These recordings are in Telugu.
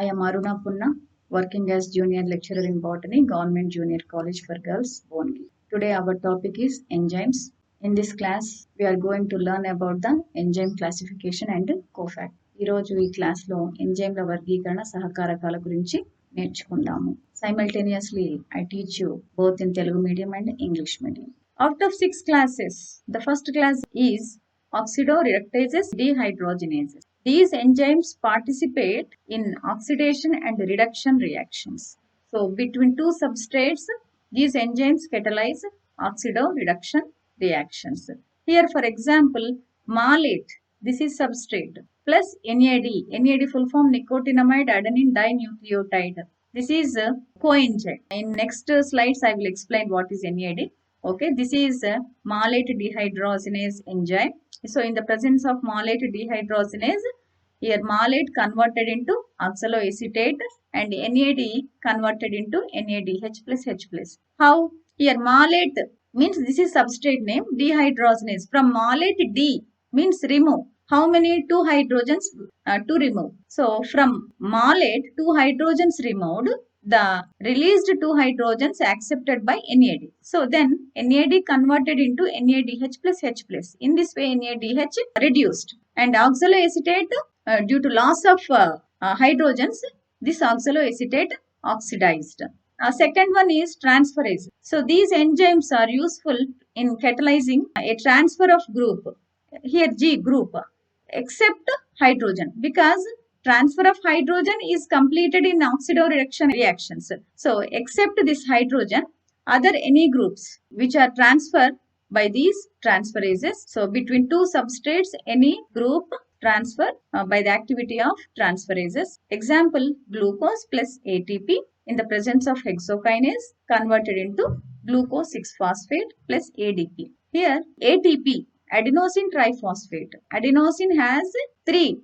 I am Aruna Punna, working as Junior Lecturer in Botany, Government Junior College for Girls, Bongi. Today our topic is enzymes. In this class, we are going to learn about the enzyme classification and COFACT. ఈరోజు ఈ క్లాస్లో ఎంజైమ్ల వర్గీకరణ సహకారకాల గురించి నేర్చుకుందాము. Simultaneously, I teach you both in Telugu medium and English medium. Out of 6 classes, the first class is oxidoreductases, dehydrogenases. These enzymes participate in oxidation and reduction reactions. So, between two substrates, these enzymes catalyze oxidoreduction reactions. Here, for example, malate, this is substrate, plus NAD, NAD full form nicotinamide adenine dinucleotide. This is a coenzyme. In next slides, I will explain what is NAD. Okay, this is a malate dehydrogenase enzyme. So, in the presence of malate dehydrogenase, here malate converted into oxaloacetate and NAD converted into NADH plus H plus. How? Here malate means this is substrate name, dehydrogenase. From malate D means remove. How many? 2 hydrogens to remove. So, from malate 2 hydrogens removed, the released 2 hydrogens accepted by NAD. So, then NAD converted into NADH plus H plus. In this way, NADH reduced and oxaloacetate due to loss of hydrogens, this oxaloacetate oxidized. Second one is transferase. So, these enzymes are useful in catalyzing a transfer of group. Here G group except hydrogen, because transfer of hydrogen is completed in oxidoreduction reactions. So, except this hydrogen, other any groups which are transferred by these transferases. So, between two substrates, any group transfer by the activity of transferases. Example, glucose plus ATP in the presence of hexokinase converted into glucose 6-phosphate plus ADP. Here ATP, adenosine triphosphate. Adenosine has 3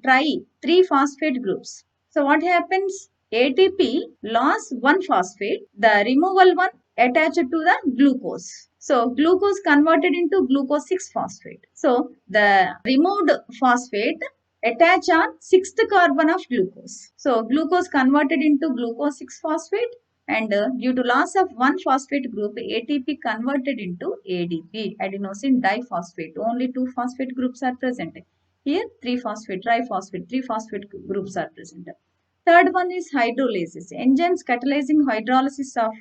phosphate groups. So what happens? ATP lost 1 phosphate, the removal one attached to the glucose. So glucose converted into glucose 6-phosphate. So the removed phosphate attach on 6th carbon of glucose. So glucose converted into glucose 6-phosphate and due to loss of 1 phosphate group, ATP converted into ADP, adenosine diphosphate. Only 2 phosphate groups are present. Here 3 phosphate, triphosphate, 3 phosphate groups are present. Third one is hydrolases. Enzymes catalyzing hydrolysis of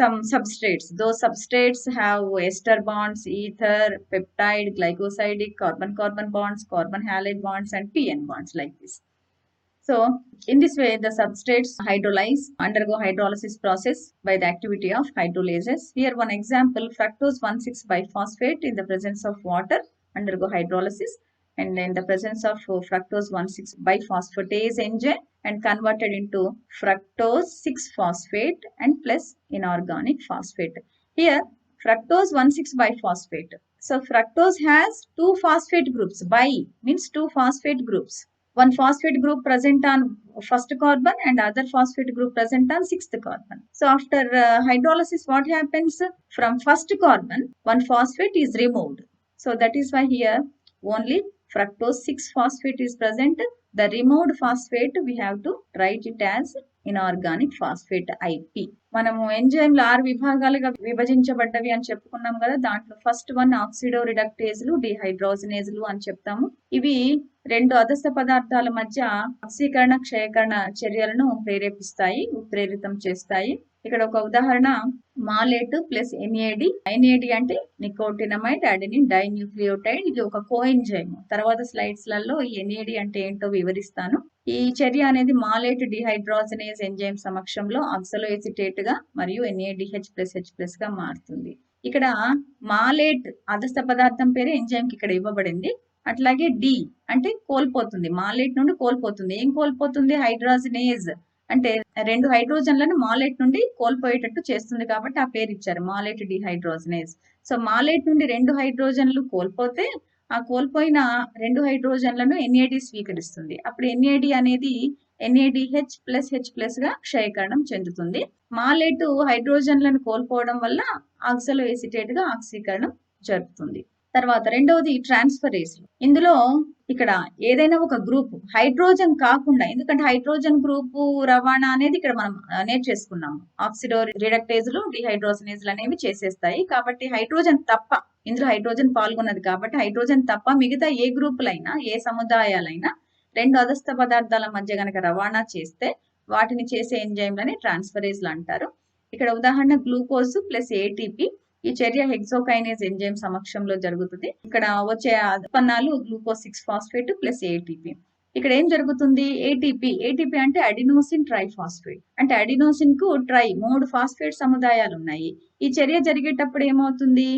some substrates. Those substrates have ester bonds, ether, peptide, glycosidic, carbon-carbon bonds, carbon halide bonds and PN bonds like this. So, in this way, the substrates hydrolyze, undergo hydrolysis process by the activity of hydrolases. Here one example, fructose 1,6-biphosphate in the presence of water undergo hydrolysis, and in the presence of fructose 1,6-biphosphatase enzyme and converted into fructose 6-phosphate and plus inorganic phosphate. Here fructose 1,6-biphosphate. So fructose has 2 phosphate groups. Bi means 2 phosphate groups. One phosphate group present on 1st carbon and other phosphate group present on 6th carbon. So after hydrolysis, what happens? From 1st carbon, 1 phosphate is removed. So that is why here only fructose 6-phosphate is present. The removed phosphate we have to write it as inorganic phosphate IP. మనము ఎంజైమ్లు 6 విభాగాలుగా విభజించబడ్డవి అని చెప్పుకున్నాం కదా. దాంట్లో ఫస్ట్ వన్ ఆక్సిడోరిడక్టేజ్లు, డిహైడ్రోజనేజ్లు అని చెప్తాము. ఇవి 2 అదస్త పదార్థాల మధ్య ఆక్సీకరణ క్షయకరణ చర్యలను ఉత్ప్రేరితం చేస్తాయి. ఇక్కడ ఒక ఉదాహరణ మాలేట్ ప్లస్ ఎన్ఏడి. ఎన్ఏడి అంటే నికోటినమైడ్ అడెనిన్ డైన్యూక్లియోటైడ్. ఇది ఒక కోఎంజైమ్. తర్వాత స్లైడ్స్ లలో ఈ ఎన్ఏడి అంటే ఏంటో వివరిస్తాను. ఈ చర్య అనేది మాలేట్ డిహైడ్రోజనేజ్ ఎంజైమ్ సమక్షంలో ఆక్సలోఎసిటేట్ గా మరియు NADH ప్లస్ H ప్లస్ గా మారుతుంది. ఇక్కడ మాలేట్ అదస్త పదార్థం పేరు ఎంజైమ్ కి ఇక్కడ ఇవ్వబడింది. అట్లాగే డి అంటే కోల్పోతుంది, మాలేట్ నుండి కోల్పోతుంది. ఏం కోల్పోతుంది? హైడ్రోజనేజ్ అంటే 2 హైడ్రోజన్లను మాలేట్ నుండి కోల్పోయేటట్టు చేస్తుంది కాబట్టి ఆ పేరు ఇచ్చారు, మాలేట్ డిహైడ్రోజనేజ్. సో మాలేట్ నుండి 2 హైడ్రోజన్లు కోల్పోతే ఆ కోల్పోయిన 2 హైడ్రోజన్లను NAD స్వీకరిస్తుంది. అప్పుడు NAD అనేది NADH ప్లస్ H ప్లస్ గా క్షయకరణం చెందుతుంది. మాలేట్ హైడ్రోజన్లను కోల్పోవడం వల్ల ఆక్సలోఎసిటేట్ గా ఆక్సీకరణం జరుపుతుంది. తర్వాత రెండవది ట్రాన్స్ఫరేజ్. ఇందులో ఇక్కడ ఏదైనా ఒక గ్రూప్ హైడ్రోజన్ కాకుండా, ఎందుకంటే హైడ్రోజన్ గ్రూపు రవాణా అనేది ఇక్కడ మనం నేర్చేసుకున్నాము. ఆక్సిడో రిడక్టేజ్లు డిహైడ్రోజనేజ్లు అనేవి చేసేస్తాయి. కాబట్టి హైడ్రోజన్ తప్ప, ఇందులో హైడ్రోజన్ పాల్గొన్నది కాబట్టి హైడ్రోజన్ తప్ప మిగతా ఏ గ్రూపులైనా ఏ సముదాయాలైనా రెండు అదస్థ పదార్థాల మధ్య గనక రవాణా చేస్తే వాటిని చేసే ఎంజైమ్లని ట్రాన్స్ఫరేజ్లు అంటారు. ఇక్కడ ఉదాహరణ గ్లూకోజ్ ప్లస్ ఏటీపీ. ఈ చర్య హెక్సోకైనేజ్ ఎంజైమ్ సమక్షంలో జరుగుతుంది. ఇక్కడ వచ్చే ఉత్పన్నాలు గ్లూకోజ్ 6 ఫాస్ఫేట్ ప్లస్ ఏటీపీ. ఇక్కడ ఏం జరుగుతుంది? ఏటీపీ అంటే అడినోసిన్ ట్రైఫాస్ఫేట్. అంటే అడినోసిన్ కు 3 ఫాస్ఫేట్ సముదాయాలు ఉన్నాయి. ఈ చర్య జరిగేటప్పుడు ఏమవుతుంది?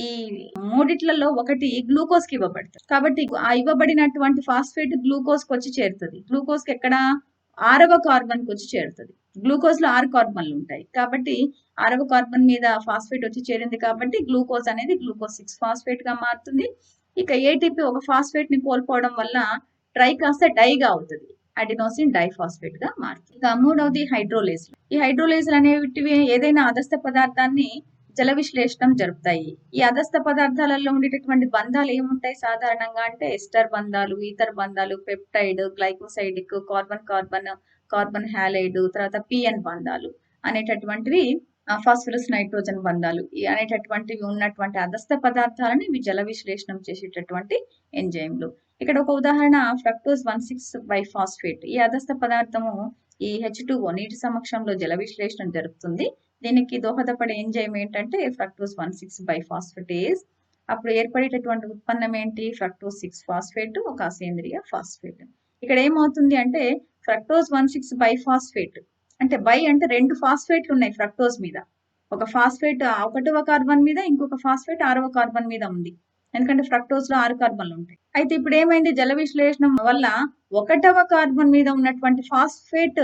ఈ మూడిట్లలో ఒకటి గ్లూకోజ్ కి ఇవ్వబడుతుంది. కాబట్టి ఆ ఇవ్వబడినటువంటి ఫాస్ఫేట్ గ్లూకోజ్ కి వచ్చి చేరుతుంది. గ్లూకోజ్ కి ఎక్కడ? 6వ కార్బన్ కి వచ్చి చేరుతుంది. గ్లూకోజ్ లో 6 కార్బన్లు ఉంటాయి కాబట్టి 6వ కార్బన్ మీద ఫాస్ఫేట్ వచ్చి చేరింది కాబట్టి గ్లూకోజ్ అనేది గ్లూకోజ్ 6 ఫాస్ఫేట్ గా మారుతుంది. ఇక ఏటీపీ ఒక ఫాస్ఫేట్ ని కోల్పోవడం వల్ల ట్రై కాస్త డైగా అవుతుంది, అడినోసిన్ డైఫాస్ఫేట్ గా మారుతుంది. ఇక మూడవది హైడ్రోలేజ్. ఈ హైడ్రోలేజ్లు అనేవి ఏదైనా అదస్థ పదార్థాన్ని జల విశ్లేషణం జరుపుతాయి. ఈ అదస్థ పదార్థాలలో ఉండేటటువంటి బంధాలు ఏముంటాయి సాధారణంగా అంటే ఎస్టర్ బంధాలు, ఈథర్ బంధాలు, పెప్టైడ్, గ్లైకోసైడిక్, కార్బన్ హ్యాలైడ్, తర్వాత పిఎన్ బంధాలు అనేటటువంటివి, ఫాస్ఫరస్ నైట్రోజన్ బంధాలు అనేటటువంటివి ఉన్నటువంటి అదస్థ పదార్థాలను ఇవి జల విశ్లేషణం చేసేటటువంటి ఎంజైమ్లు. ఇక్కడ ఒక ఉదాహరణ ఫ్రక్టోజ్ 1,6 బైఫాస్ఫేట్. ఈ అదస్థ పదార్థము ఈ H2O నీటి సమక్షంలో జల విశ్లేషణ జరుపుతుంది. దీనికి దోహదపడే ఎంజైమ్ ఏంటంటే ఫ్రక్టోజ్ 1,6 బైఫాస్ఫేటేజ్. అప్పుడు ఏర్పడేటటువంటి ఉత్పన్నం ఏంటి? ఫ్రక్టోజ్ 6 ఫాస్ఫేట్, ఒక అసేంద్రియ ఫాస్ఫేట్. ఇక్కడ ఏమవుతుంది అంటే ఫ్రక్టోజ్ 1,6 బైఫాస్ఫేట్ అంటే అంటే 2 ఫాస్ఫేట్లు ఉన్నాయి ఫ్రక్టోజ్ మీద. ఒక ఫాస్ఫేట్ 1వ కార్బన్ మీద, ఇంకొక ఫాస్ఫేట్ 6వ కార్బన్ మీద ఉంది. ఎందుకంటే ఫ్రక్టోజ్ లో 6 కార్బన్లు ఉంటాయి. అయితే ఇప్పుడు ఏమైంది? జల విశ్లేషణం వల్ల 1వ కార్బన్ మీద ఉన్నటువంటి ఫాస్ఫేట్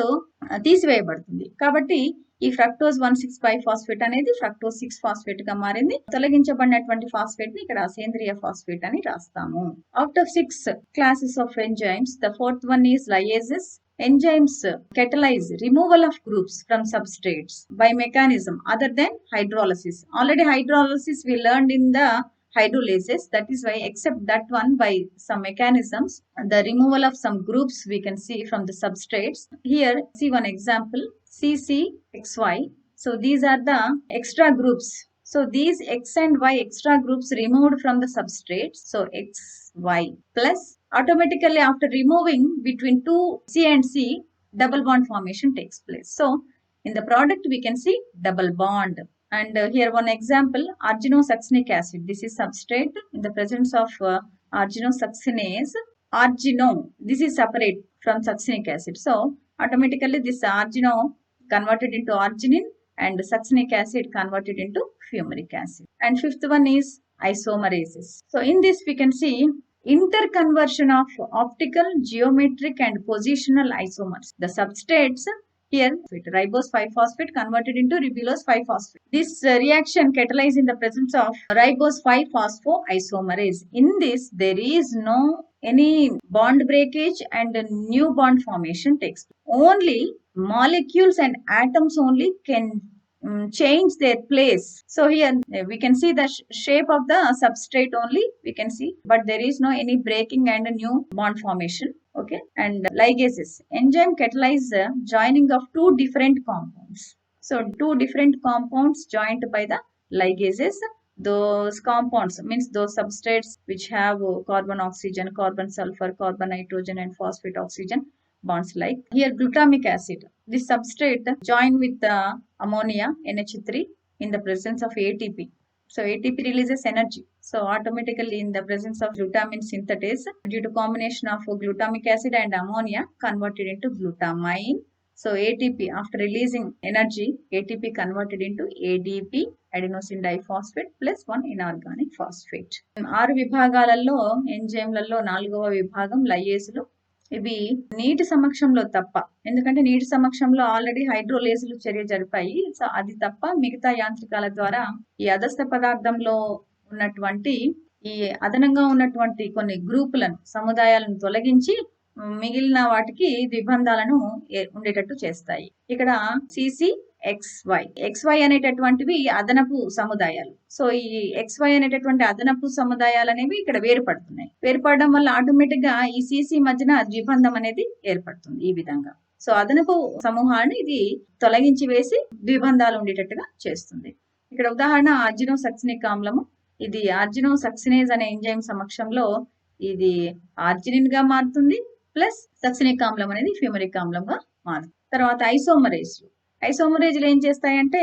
తీసివేయబడుతుంది. కాబట్టి ఈ ఫ్రక్టోజ్ 1,6 బైఫాస్ఫేట్ అనేది ఫ్రక్టోజ్ 6 ఫాస్ఫేట్ గా మారింది. తొలగించబడినటువంటి ఫాస్ఫేట్ ని ఇక్కడ అసేంద్రియ ఫాస్ఫేట్ అని రాస్తాము. Out of 6 classes of enzymes, the fourth one is lyases. Enzymes catalyze removal of groups from substrates by mechanism other than hydrolysis. Already hydrolysis we learned in the hydrolases. That is why, except that one, by some mechanisms, the removal of some groups we can see from the substrates. Here, see one example, CCXY. So these are the extra groups. So these X and Y extra groups removed from the substrates. So XY plus automatically after removing between 2 C and C, double bond formation takes place. So in the product we can see double bond. And here one example, arginosuccinic acid. This is substrate. In the presence of arginosuccinase, this is separate from succinic acid. So automatically this argino converted into arginine and succinic acid converted into fumaric acid. And fifth one is isomerases. So in this we can see interconversion of optical, geometric and positional isomers. The substrates here, ribose 5-phosphate converted into ribulose 5-phosphate. This reaction catalyzed in the presence of ribose 5-phosphoisomerase. In this, there is no any bond breakage and new bond formation takes place. Only molecules and atoms only can change their place. So here we can see the shape of the substrate only we can see, but there is no any breaking and a new bond formation. Okay, and ligases. Enzyme catalyze the joining of 2 different compounds. So 2 different compounds joined by the ligases. Those compounds means those substrates which have carbon oxygen, carbon sulfur, carbon nitrogen and phosphate oxygen bonds. Like here glutamic acid, this substrate join with ammonia NH3 in the presence of ATP. So ATP releases energy. So automatically in the presence of glutamine synthetase, due to combination of glutamic acid and ammonia converted into glutamine. So ATP after releasing energy, ATP converted into ADP, adenosine diphosphate plus 1 inorganic phosphate. 6 విభాగాలలో ఎంజైమ్లలో 4వ విభాగం లయేసులు. ఇవి నీటి సమక్షంలో తప్ప, ఎందుకంటే నీటి సమక్షంలో ఆల్రెడీ హైడ్రోలేజులు చర్య జరిపాయి. సో అది తప్ప మిగతా యాంత్రికాల ద్వారా ఈ అదస్థ పదార్థంలో ఉన్నటువంటి ఈ అదనంగా ఉన్నటువంటి కొన్ని గ్రూపులను, సముదాయాలను తొలగించి మిగిలిన వాటికి ద్విబంధాలను ఉండేటట్టు చేస్తాయి. ఇక్కడ XY అనేటటువంటివి అదనపు సముదాయాలు. సో ఈ XY అనేటటువంటి అదనపు సముదాయాలు అనేవి ఇక్కడ వేరుపడుతున్నాయి. వేరుపడడం వల్ల ఆటోమేటిక్ గా ఈ CC మధ్యన ద్విబంధం అనేది ఏర్పడుతుంది ఈ విధంగా. సో అదనపు సమూహాన్ని ఇది తొలగించి వేసి ద్విబంధాలు ఉండేటట్టుగా చేస్తుంది. ఇక్కడ ఉదాహరణ ఆర్జినోసక్సినిక్ ఆమ్లము. ఇది ఆర్జినోసక్సినేజ్ అనే ఎంజైమ్ సమక్షంలో ఇది ఆర్జినిన్ గా మారుతుంది, ప్లస్ సక్సినిక్ ఆమ్లం అనేది ఫ్యూమరిక్ ఆమ్లంగా మారుతుంది. తర్వాత ఐసోమరేజ్లు ఏం చేస్తాయంటే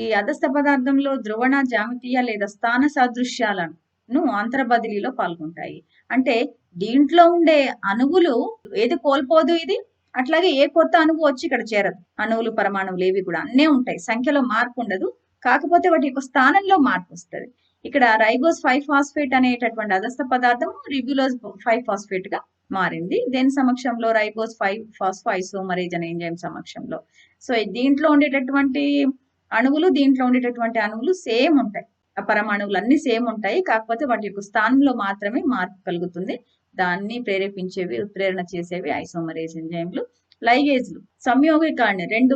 ఈ అధస్థ పదార్థంలో ధ్రువణ, జామితీయ లేదా స్థాన సాదృశ్యాలను అంతర బదిలీలో పాల్గొంటాయి. అంటే దీంట్లో ఉండే అణువులు ఏది కోల్పోదు ఇది, అట్లాగే ఏ కొత్త అణువు వచ్చి ఇక్కడ చేరదు. అణువులు, పరమాణువులు ఏవి కూడా అన్నే ఉంటాయి, సంఖ్యలో మార్పు ఉండదు. కాకపోతే వాటి యొక్క స్థానంలో మార్పు వస్తుంది. ఇక్కడ రైబోస్ 5-ఫాస్ఫేట్ అనేటటువంటి అధస్థ పదార్థం రిబ్యులోజ్ 5-ఫాస్ఫేట్ గా మారింది. దేని సమక్షంలో? రైబోస్ 5-ఫాస్ఫో ఐసోమరేజ్ అనే ఎంజైమ్ సమక్షంలో. సో దీంట్లో ఉండేటటువంటి అణువులు, దీంట్లో ఉండేటటువంటి అణువులు సేమ్ ఉంటాయి. ఆ పరమాణువులు అన్ని సేమ్ ఉంటాయి, కాకపోతే వాటి యొక్క స్థానంలో మాత్రమే మార్పు కలుగుతుంది. దాన్ని ప్రేరేపించేవి, ఉత్ప్రేరణ చేసేవి ఐసోమరేజ్ ఎంజైమ్లు. లైగేజ్లు సంయోగికాన్ని, రెండు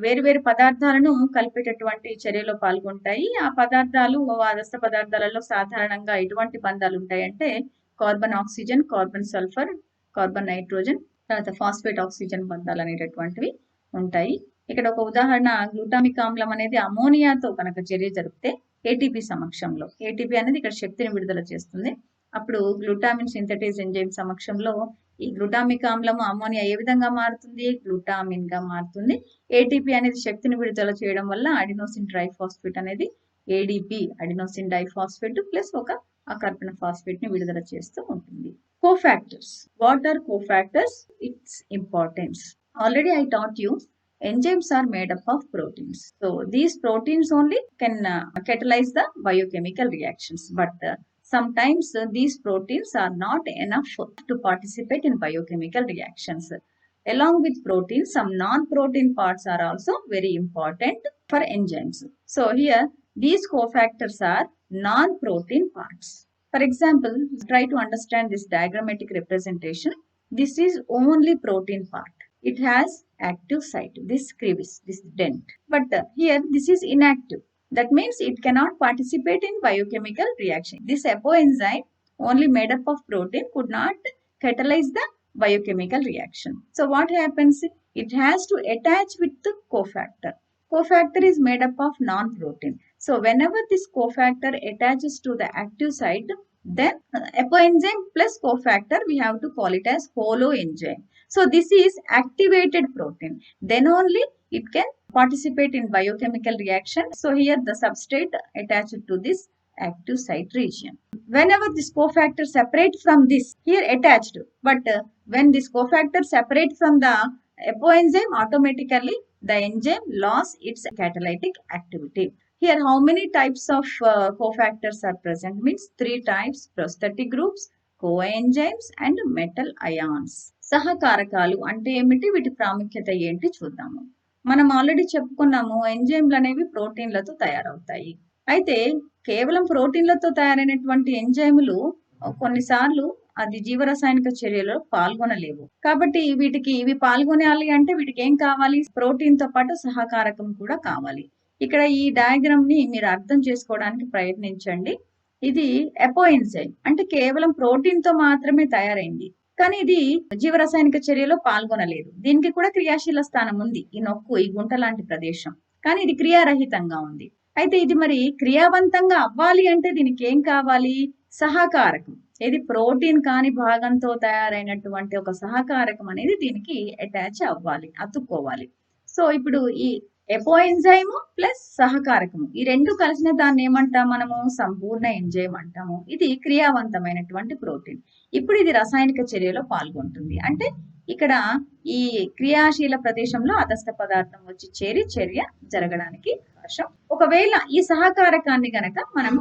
వేరు పదార్థాలను కలిపేటటువంటి చర్యలో పాల్గొంటాయి. ఆ పదార్థాలు అధస్థ పదార్థాలలో సాధారణంగా ఎటువంటి బంధాలు ఉంటాయంటే carbon oxygen, carbon sulphur, carbon nitrogen, తర్వాత ఫాస్ఫేట్ ఆక్సిజన్ బంధాలు అనేటటువంటివి ఉంటాయి. ఇక్కడ ఒక ఉదాహరణ గ్లూటామిక్ ఆమ్లం అనేది అమోనియాతో కనుక చర్య జరిపితే ఏటీపీ సమక్షంలో, ఏటీపీ అనేది ఇక్కడ శక్తిని విడుదల చేస్తుంది. అప్పుడు గ్లూటామిన్ సింథటేజ్ ఎంజైమ్ సమక్షంలో ఈ గ్లూటామిక్ ఆమ్లము అమోనియా ఏ విధంగా మారుతుంది? గ్లూటామిన్ గా మారుతుంది. ఏటీపీ అనేది శక్తిని విడుదల చేయడం వల్ల అడినోసిన్ ట్రైఫాస్ఫేట్ అనేది ఏడిపి, అడినోసిన్ డైఫాస్ఫేట్ ప్లస్ ఒక అకర్బన ఫాస్ఫేట్ ని విడుదల చేస్తూ ఉంటుంది. Cofactors. What are cofactors? Its importance. Already I taught you enzymes are made up of proteins. So these proteins only can catalyze the biochemical reactions, but sometimes these proteins are not enough to participate in biochemical reactions. Along with proteins, some non-protein parts are also very important for enzymes. So here these cofactors are non-protein parts. For example, try to understand this diagrammatic representation. This is only protein part. It has active site, this crevice, this dent. But here this is inactive. That means it cannot participate in biochemical reaction. This apoenzyme, only made up of protein, could not catalyze the biochemical reaction. So what happens? It has to attach with the cofactor. Cofactor is made up of non-protein. So whenever this cofactor attaches to the active site, then apoenzyme plus cofactor, we have to call it as holoenzyme. So this is activated protein. Then only it can participate in biochemical reaction. So here the substrate attached to this active site region. Whenever this cofactor separate from this, here attached, but when this cofactor separate from the apoenzyme, automatically the enzyme lost its catalytic activity. Here how many types of cofactors are present? Means 3 types: prosthetic groups, coenzymes and metal ions. సహకారకాలు అంటే ఏమిటి, వీటి ప్రాముఖ్యత ఏంటి చూద్దాము. మనం ఆల్రెడీ చెప్పుకున్నాము, ఎంజైమ్లు అనేవి ప్రోటీన్లతో తయారవుతాయి. అయితే కేవలం ప్రోటీన్లతో తయారైనటువంటి ఎంజైములు కొన్నిసార్లు అది జీవరసాయనిక చర్యలో పాల్గొనలేవు. కాబట్టి ఇవి పాల్గొనాలి అంటే వీటికి ఏం కావాలి? ప్రోటీన్ తో పాటు సహకారకం కూడా కావాలి. ఇక్కడ ఈ డయాగ్రామ్ ని మీరు అర్థం చేసుకోవడానికి ప్రయత్నించండి. ఇది అపోఎంజైమ్ అంటే కేవలం ప్రోటీన్ తో మాత్రమే తయారైంది, కానీ ఇది జీవరసాయనిక చర్యలో పాల్గొనలేదు. దీనికి కూడా క్రియాశీల స్థానం ఉంది, ఈ నొక్కు, ఈ గుంట లాంటి ప్రదేశం, కానీ ఇది క్రియారహితంగా ఉంది. అయితే ఇది మరి క్రియావంతంగా అవ్వాలి అంటే దీనికి ఏం కావాలి? సహకారకం. ఇది ప్రోటీన్ కాని భాగంతో తయారైనటువంటి ఒక సహకారకం అనేది దీనికి అటాచ్ అవ్వాలి, అతుక్కోవాలి. సో ఇప్పుడు ఈ ఎపోఎంజైమ్ ప్లస్ సహకారకము, ఈ రెండు కలిసిన దాన్ని ఏమంటాం మనము? సంపూర్ణ ఎంజైమ్ అంటాము. ఇది క్రియావంతమైనటువంటి ప్రోటీన్. ఇప్పుడు ఇది రసాయనిక చర్యలో పాల్గొంటుంది. అంటే ఇక్కడ ఈ క్రియాశీల ప్రదేశంలో అధస్థ పదార్థం వచ్చి చేరి చర్య జరగడానికి అవకాశం. ఒకవేళ ఈ సహకారకాన్ని గనక మనం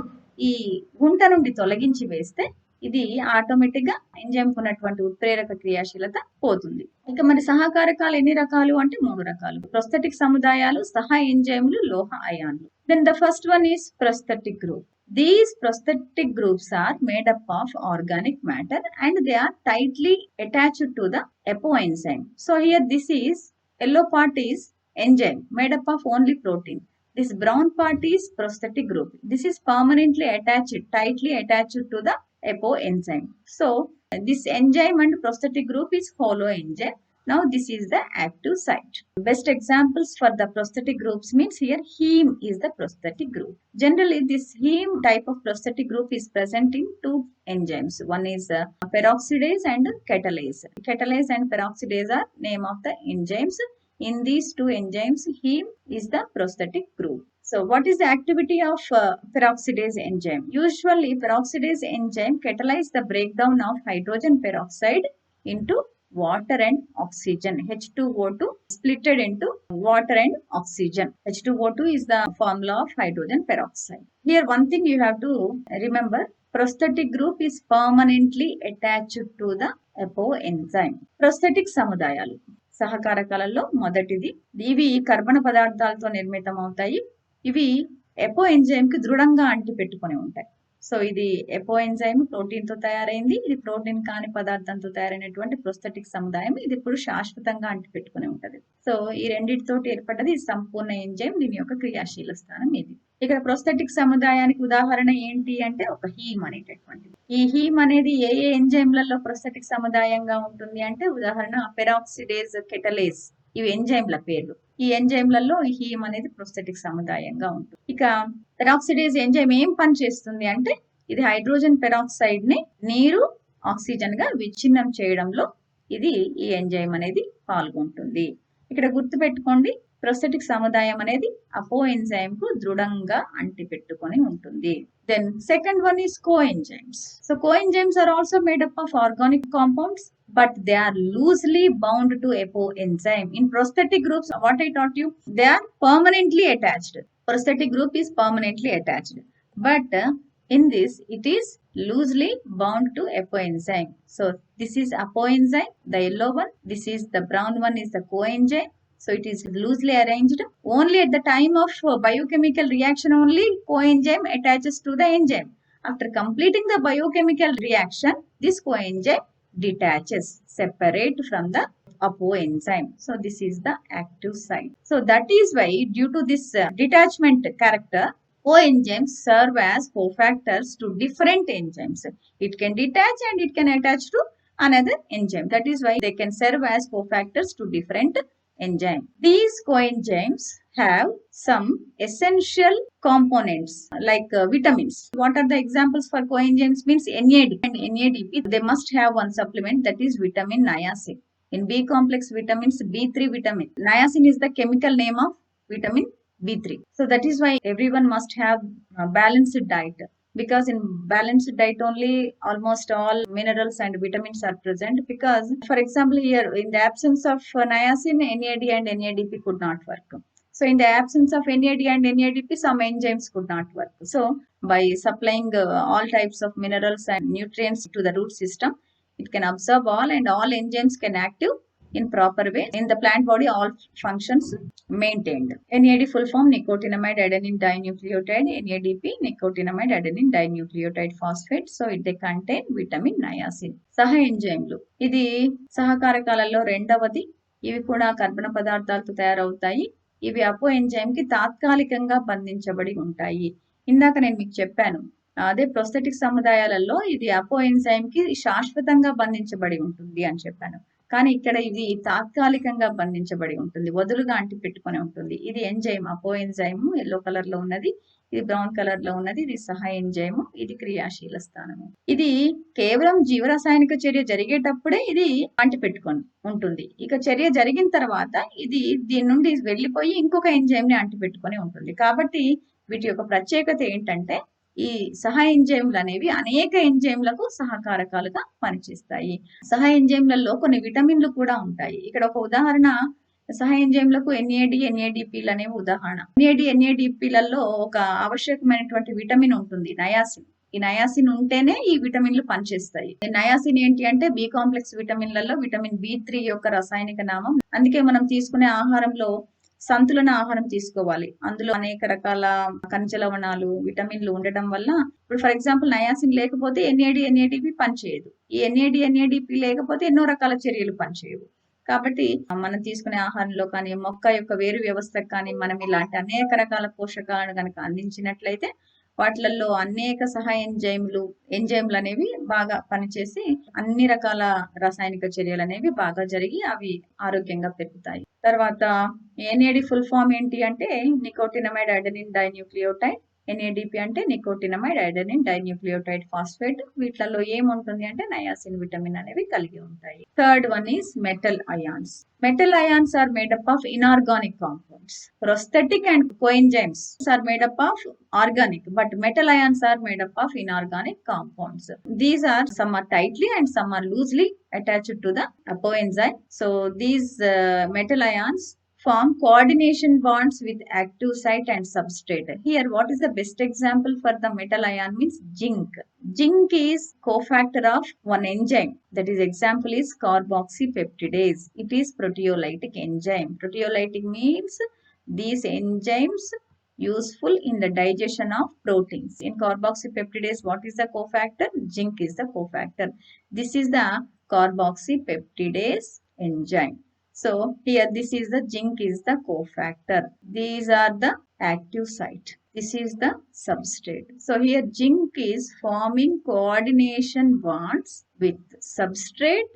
ఈ గుంట నుండి తొలగించి వేస్తే ఇది ఆటోమేటిక్ గా ఎంజైమ్ ఉన్నటువంటి ఉత్ప్రేరక క్రియాశీలత పోతుంది. ఇక మరి సహకారకాలు ఎన్ని రకాలు అంటే 3 రకాలు. ప్రొస్థెటిక్ సముదాయాలు, సహ ఎంజైమ్లు, లోహ అయాన్లు. Then the first one is prosthetic group. These prosthetic groups are made up of organic matter and they are tightly attached to the apoenzyme. So here this is, yellow part is enzyme made up of only protein. This brown part is prosthetic group. This is permanently attached, tightly attached to the apoenzyme. So this enzyme and prosthetic group is holoenzyme. Now this is the active site. Best examples for the prosthetic groups means here heme is the prosthetic group. Generally this heme type of prosthetic group is present in two enzymes. One is peroxidase and catalase. Catalase and peroxidase are name of the enzymes. In these two enzymes, heme is the prosthetic group. So what is the activity of peroxidase enzyme? Usually peroxidase enzyme catalyze the breakdown of hydrogen peroxide into water and oxygen. H2O2 splitted into water and oxygen. H2O2 is the formula of hydrogen peroxide. Here one thing you have to remember, prosthetic group is permanently attached to the apoenzyme. Prosthetic సముదాయాలు సహకారకాలలో మొదటిది. ఇవి కర్బన పదార్థాలతో నిర్మితం అవుతాయి. ఇవి ఎపోఎంజైమ్ కి దృఢంగా అంటి పెట్టుకుని ఉంటాయి. సో ఇది ఎపోఎంజైమ్ ప్రోటీన్ తో తయారైంది. ఇది ప్రోటీన్ కాని పదార్థంతో తయారైనటువంటి ప్రోస్థెటిక్ సముదాయం. ఇది ఇప్పుడు శాశ్వతంగా అంటి పెట్టుకుని ఉంటది. సో ఈ రెండింటితోటి ఏర్పడ్డది సంపూర్ణ ఎంజైమ్. దీని యొక్క క్రియాశీల స్థానం ఇది. ఇక్కడ ప్రోస్థెటిక్ సముదాయానికి ఉదాహరణ ఏంటి అంటే ఒక హీమ్ అనేటటువంటిది. ఈ హీమ్ అనేది ఏ ఏ ఎంజైమ్లలో ప్రోస్థెటిక్ సముదాయంగా ఉంటుంది అంటే ఉదాహరణ పెరాక్సిడేజ్, కెటలేజ్, ఇవి ఎంజైమ్ల పేర్లు. ఈ ఎంజైమ్లలో హీమ్ అనేది ప్రోస్థెటిక్ సముదాయంగా ఉంటుంది. ఇక పెరాక్సిడేజ్ ఎంజైమ్ ఏం పని చేస్తుంది అంటే ఇది హైడ్రోజన్ పెరాక్సైడ్ ని నీరు ఆక్సిజన్ గా విచ్ఛిన్నం చేయడంలో ఇది ఈ ఎంజైమ్ అనేది పాల్గొంటుంది. ఇక్కడ గుర్తుపెట్టుకోండి, ప్రోస్థెటిక్ సముదాయం అనేది అపోఎంజైమ్ కు దృఢంగా అంటి పెట్టుకొని ఉంటుంది. Then second one is coenzymes. So coenzymes are also made up of organic compounds, but they are loosely bound to apoenzyme. In prosthetic groups, what I taught you, they are permanently attached. Prosthetic group is permanently attached, but in this it is loosely bound to apoenzyme. So this is apoenzyme, the yellow one. This is the brown one is the coenzyme. So it is loosely arranged. Only at the time of biochemical reaction only coenzyme attaches to the enzyme. After completing the biochemical reaction, this coenzyme detaches, separate from the apoenzyme. So this is the active site. So that is why due to this detachment character, coenzymes serve as cofactors to different enzymes. It can detach and it can attach to another enzyme. That is why they can serve as cofactors to different enzyme. These coenzymes have some essential components like vitamins. What are the examples for coenzymes means NAD and NADP. They must have one supplement, that is vitamin niacin. In B complex vitamins, B3 vitamin. Niacin is the chemical name of vitamin B3. So that is why everyone must have a balanced diet. Because in balanced diet only almost all minerals and vitamins are present. Because for example here in the absence of niacin, NAD and NADP could not work. So in the absence of NAD and NADP, some enzymes could not work. So by supplying all types of minerals and nutrients to the root system, it can absorb all and all enzymes can active in proper way. In the plant body, all functions maintained. NAD full form nicotinamide adenine dinucleotide, NADP nicotinamide adenine dinucleotide phosphate. So they contain vitamin niacin. సహ ఎంజైమ్లు ఇది సహకారకాలలో రెండవది. ఇవి కూడా కర్బన పదార్థాలతో తయారవుతాయి. ఇవి అపో ఎంజైమ్ కి తాత్కాలికంగా బంధించబడి ఉంటాయి. ఇందాక నేను మీకు చెప్పాను, అదే ప్రోస్థెటిక్ సముదాయాలలో ఇది అపో ఎంజైమ్ కి శాశ్వతంగా బంధించబడి ఉంటుంది అని చెప్పాను. కానీ ఇక్కడ ఇది తాత్కాలికంగా బంధించబడి ఉంటుంది, వదులుగా అంటి పెట్టుకొని ఉంటుంది. ఇది ఎంజైమ్, అపో ఎంజైమ్ ఎల్లో కలర్ లో ఉన్నది, ఇది బ్రౌన్ కలర్ లో ఉన్నది, ఇది సహ ఎంజైమ్, ఇది క్రియాశీల స్థానము. ఇది కేవలం జీవరసాయనిక చర్య జరిగేటప్పుడే ఇది అంటి పెట్టుకొని ఉంటుంది. ఇక చర్య జరిగిన తర్వాత ఇది దీని నుండి వెళ్ళిపోయి ఇంకొక ఎంజైమ్ ని అంటి పెట్టుకొని ఉంటుంది. కాబట్టి వీటి యొక్క ప్రత్యేకత ఏంటంటే ఈ సహ ఎంజైమ్లు అనేవి అనేక ఎంజైమ్లకు సహకారకాలుగా పనిచేస్తాయి. సహ ఎంజైమ్లలో కొన్ని విటమిన్లు కూడా ఉంటాయి. ఇక్కడ ఒక ఉదాహరణ, సహ ఎంజైమ్లకు NAD, NADPలు అనేవి ఉదాహరణ. NAD, NADPలలో ఒక ఆవశ్యకమైనటువంటి విటమిన్ ఉంటుంది, నయాసిన్. ఈ నయాసిన్ ఉంటేనే ఈ విటమిన్లు పనిచేస్తాయి. నయాసిన్ ఏంటి అంటే బి కాంప్లెక్స్ విటమిన్లలో విటమిన్ B3 యొక్క రసాయనిక నామం. అందుకే మనం తీసుకునే ఆహారంలో సంతులన ఆహారం తీసుకోవాలి. అందులో అనేక రకాల ఖనిజ లవణాలు, విటమిన్లు ఉండటం వల్ల ఇప్పుడు ఫర్ ఎగ్జాంపుల్ నయాసిన్ లేకపోతే NAD, NADP పనిచేయదు. ఈ NAD, NADP లేకపోతే ఎన్నో రకాల చర్యలు పనిచేయవు. కాబట్టి మనం తీసుకునే ఆహారంలో కానీ మొక్క యొక్క వేరు వ్యవస్థకు కానీ మనం ఇలాంటి అనేక రకాల పోషకాలను కనుక అందించినట్లయితే వాటిలలో అనేక సహాయ ఎంజైమ్లు అనేవి బాగా పనిచేసి అన్ని రకాల రాసాయనిక చర్యలు అనేవి బాగా జరిగి అవి ఆరోగ్యంగా పెరుగుతాయి. తర్వాత ఎన్ఏడి ఫుల్ ఫామ్ ఏంటి అంటే నికోటినమైడ్ అడెనిన్ డైన్యూక్లియోటైడ్. ఎన్ఏడిపి అంటే నికోటినమైడ్ అడెనిన్ డైన్యూక్లియోటైడ్ ఫాస్ఫేట్. వీటిలలో ఏముంటుంది అంటే నయాసిన్ విటమిన్ అనేవి కలిగి ఉంటాయి. Third one is metal ions. Metal ions are made up of inorganic compounds. Prosthetic and coenzymes are made up of organic, but metal ions are made up of inorganic compounds. These are some are tightly and some are loosely attached to the coenzyme. So these metal ions form coordination bonds with active site and substrate. Here, what is the best example for the metal ion means zinc. Zinc is cofactor of one enzyme. That is example is carboxypeptidase. It is proteolytic enzyme. Proteolytic means these enzymes useful in the digestion of proteins. In carboxypeptidase, what is the cofactor? Zinc is the cofactor. This is the carboxypeptidase enzyme. So here this is the zinc is the cofactor. These are the active site. This is the substrate. So here zinc is forming coordination bonds with substrate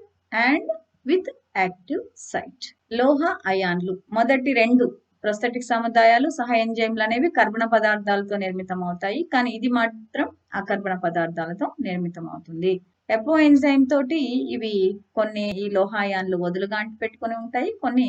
and with active site. లోహ అయాన్లు మొదటి రెండు ప్రొస్థెటిక్ సముదాయాలు సహాయ ఎంజైమ్లు అనేవి కర్బన పదార్థాలతో నిర్మితం అవుతాయి, కానీ ఇది మాత్రం అకర్బన పదార్థాలతో నిర్మితం అవుతుంది. ఎపో ఎంజైమ్ తోటి ఇవి కొన్ని ఈ లోహాయాన్లు వదులుగా అంటి పెట్టుకొని ఉంటాయి, కొన్ని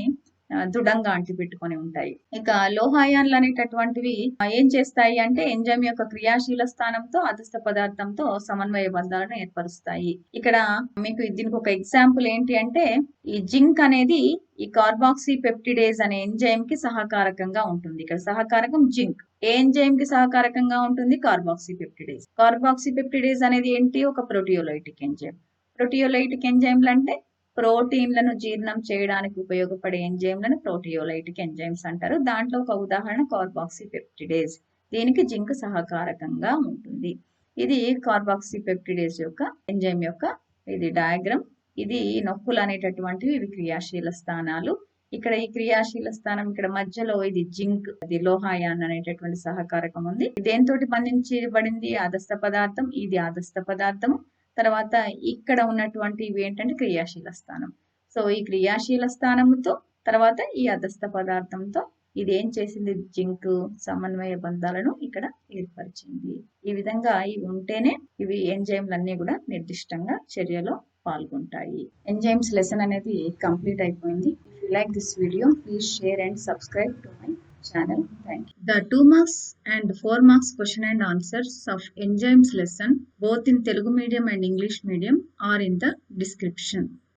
దృఢంగా అంటి పెట్టుకొని ఉంటాయి. ఇక లోహాయాన్లు అనేటటువంటివి ఏం చేస్తాయి అంటే ఎంజైమ్ యొక్క క్రియాశీల స్థానంతో అదస్థ పదార్థంతో సమన్వయ బంధాలను ఏర్పరుస్తాయి. ఇక్కడ మీకు దీనికి ఒక ఎగ్జాంపుల్ ఏంటి అంటే ఈ జింక్ అనేది ఈ కార్బాక్సీ పెప్టిడేజ్ అనే ఎంజైమ్ కి సహకారకంగా ఉంటుంది. ఇక్కడ సహకారకం జింక్. ఏ ఎంజైమ్ కి సహకారకంగా ఉంటుంది? Carboxy peptidase. కార్బాక్సీ పెప్టిడేజ్ అనేది ఏంటి? ఒక ప్రోటియోలైటిక్ ఎంజైమ్. ప్రోటియోలైటిక్ ఎంజైమ్లు అంటే ప్రోటీన్లను జీర్ణం చేయడానికి ఉపయోగపడే ఎంజైమ్లను ప్రోటియోలైటిక్ ఎంజైమ్స్ అంటారు. దాంట్లో ఒక ఉదాహరణ కార్బాక్సీపెప్టిడేజ్. దీనికి జింక్ సహకారకంగా ఉంటుంది. ఇది కార్బాక్సీపెప్టిడేజ్ యొక్క ఎంజైమ్ యొక్క ఇది డయాగ్రామ్. ఇది నొక్కులు అనేటటువంటివి ఇవి క్రియాశీల స్థానాలు. ఇక్కడ ఈ క్రియాశీల స్థానం ఇక్కడ మధ్యలో ఇది జింక్, ఇది లోహాయాన్ అనేటటువంటి సహకారకం ఉంది. దేనితోటి బంధించబడింది? అదస్థ పదార్థం. ఇది అదస్థ పదార్థము. తర్వాత ఇక్కడ ఉన్నటువంటి ఇవి ఏంటంటే క్రియాశీల స్థానం. సో ఈ క్రియాశీల స్థానంతో తర్వాత ఈ అదస్థ పదార్థంతో ఇది ఏం చేసింది? జింక్ సమన్వయ బంధాలను ఇక్కడ ఏర్పరిచింది. ఈ విధంగా ఇవి ఉంటేనే ఇవి ఎంజైమ్లన్నీ కూడా నిర్దిష్టంగా చర్యలో పాల్గొంటాయి. ఎంజైమ్స్ లెసన్ అనేది కంప్లీట్ అయిపోయింది. If you like this video please share and subscribe to my channel. Thank you. The 2 marks and 4 marks question and answers of enzymes lesson both in Telugu medium and English medium are in the description.